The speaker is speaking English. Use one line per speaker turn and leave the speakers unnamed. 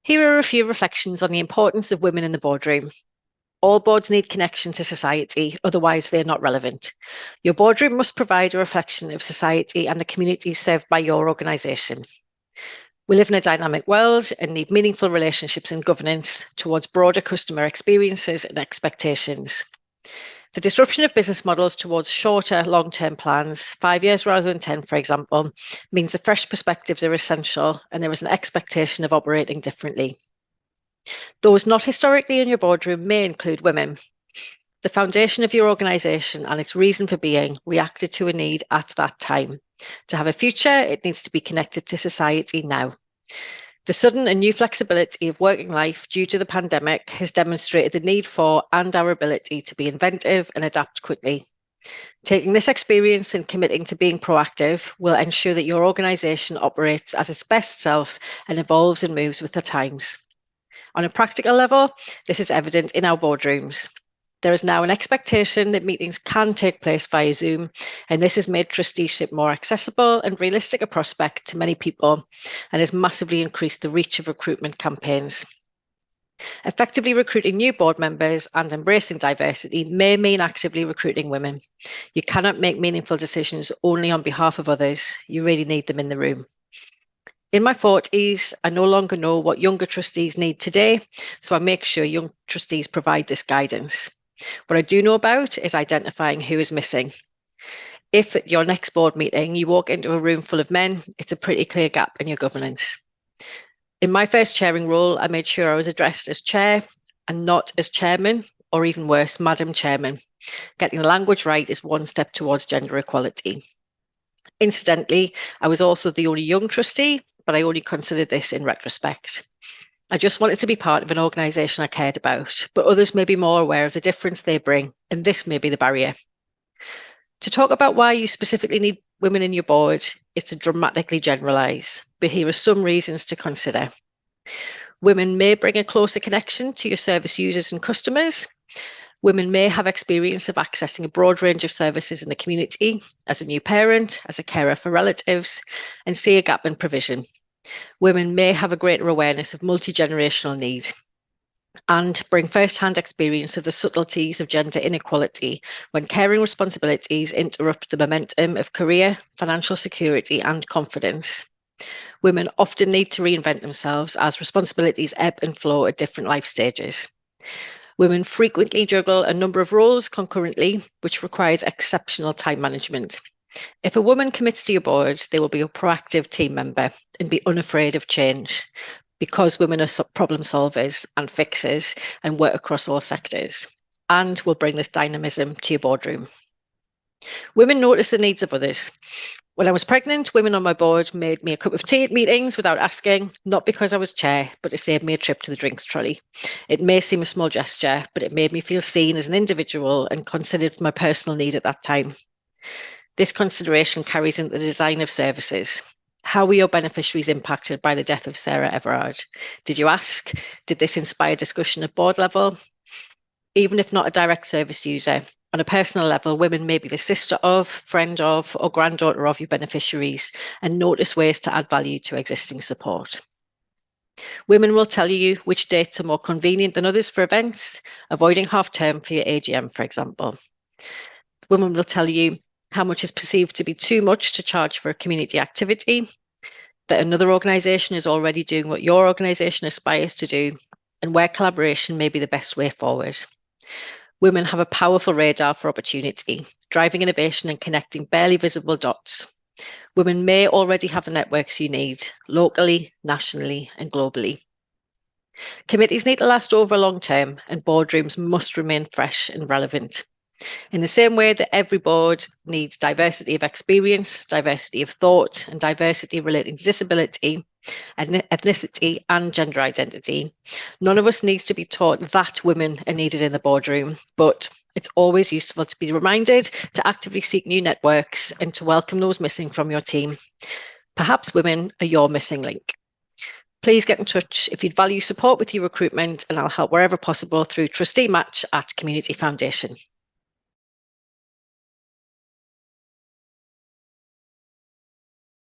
Here are a few reflections on the importance of women in the boardroom. All boards need connection to society, otherwise they're not relevant. Your boardroom must provide a reflection of society and the communities served by your organisation. We live in a dynamic world and need meaningful relationships and governance towards broader customer experiences and expectations. The disruption of business models towards shorter long-term plans, 5 years rather than 10, for example, means that fresh perspectives are essential and there is an expectation of operating differently. Those not historically in your boardroom may include women. The foundation of your organisation and its reason for being reacted to a need at that time. To have a future, it needs to be connected to society now. The sudden and new flexibility of working life due to the pandemic has demonstrated the need for and our ability to be inventive and adapt quickly. Taking this experience and committing to being proactive will ensure that your organisation operates as its best self and evolves and moves with the times. On a practical level, this is evident in our boardrooms. There is now an expectation that meetings can take place via Zoom, and this has made trusteeship more accessible and realistic a prospect to many people and has massively increased the reach of recruitment campaigns. Effectively recruiting new board members and embracing diversity may mean actively recruiting women. You cannot make meaningful decisions only on behalf of others. You really need them in the room. In my 40s, I no longer know what younger trustees need today, so I make sure young trustees provide this guidance. What I do know about is identifying who is missing. If at your next board meeting you walk into a room full of men, it's a pretty clear gap in your governance. In my first chairing role, I made sure I was addressed as chair and not as chairman, or even worse, Madam Chairman. Getting the language right is one step towards gender equality. Incidentally, I was also the only young trustee, but I only considered this in retrospect. I just wanted to be part of an organisation I cared about, but others may be more aware of the difference they bring, and this may be the barrier. To talk about why you specifically need women in your board is to dramatically generalise, but here are some reasons to consider. Women may bring a closer connection to your service users and customers. Women may have experience of accessing a broad range of services in the community as a new parent, as a carer for relatives, and see a gap in provision. Women may have a greater awareness of multi-generational need and bring first-hand experience of the subtleties of gender inequality when caring responsibilities interrupt the momentum of career, financial security, and confidence. Women often need to reinvent themselves as responsibilities ebb and flow at different life stages. Women frequently juggle a number of roles concurrently, which requires exceptional time management. If a woman commits to your board, they will be a proactive team member and be unafraid of change because women are problem solvers and fixers and work across all sectors and will bring this dynamism to your boardroom. Women notice the needs of others. When I was pregnant, women on my board made me a cup of tea at meetings without asking, not because I was chair, but to save me a trip to the drinks trolley. It may seem a small gesture, but it made me feel seen as an individual and considered for my personal need at that time. This consideration carries into the design of services. How were your beneficiaries impacted by the death of Sarah Everard? Did you ask? Did this inspire discussion at board level? Even if not a direct service user, on a personal level, women may be the sister of, friend of, or granddaughter of your beneficiaries and notice ways to add value to existing support. Women will tell you which dates are more convenient than others for events, avoiding half term for your AGM, for example. Women will tell you how much is perceived to be too much to charge for a community activity, that another organisation is already doing what your organisation aspires to do, and where collaboration may be the best way forward. Women have a powerful radar for opportunity, driving innovation and connecting barely visible dots. Women may already have the networks you need, locally, nationally, and globally. Committees need to last over a long term, and boardrooms must remain fresh and relevant. In the same way that every board needs diversity of experience, diversity of thought, and diversity relating to disability, ethnicity, and gender identity, none of us needs to be taught that women are needed in the boardroom, but it's always useful to be reminded to actively seek new networks and to welcome those missing from your team. Perhaps women are your missing link. Please get in touch if you'd value support with your recruitment, and I'll help wherever possible through Trustee Match at Community Foundation.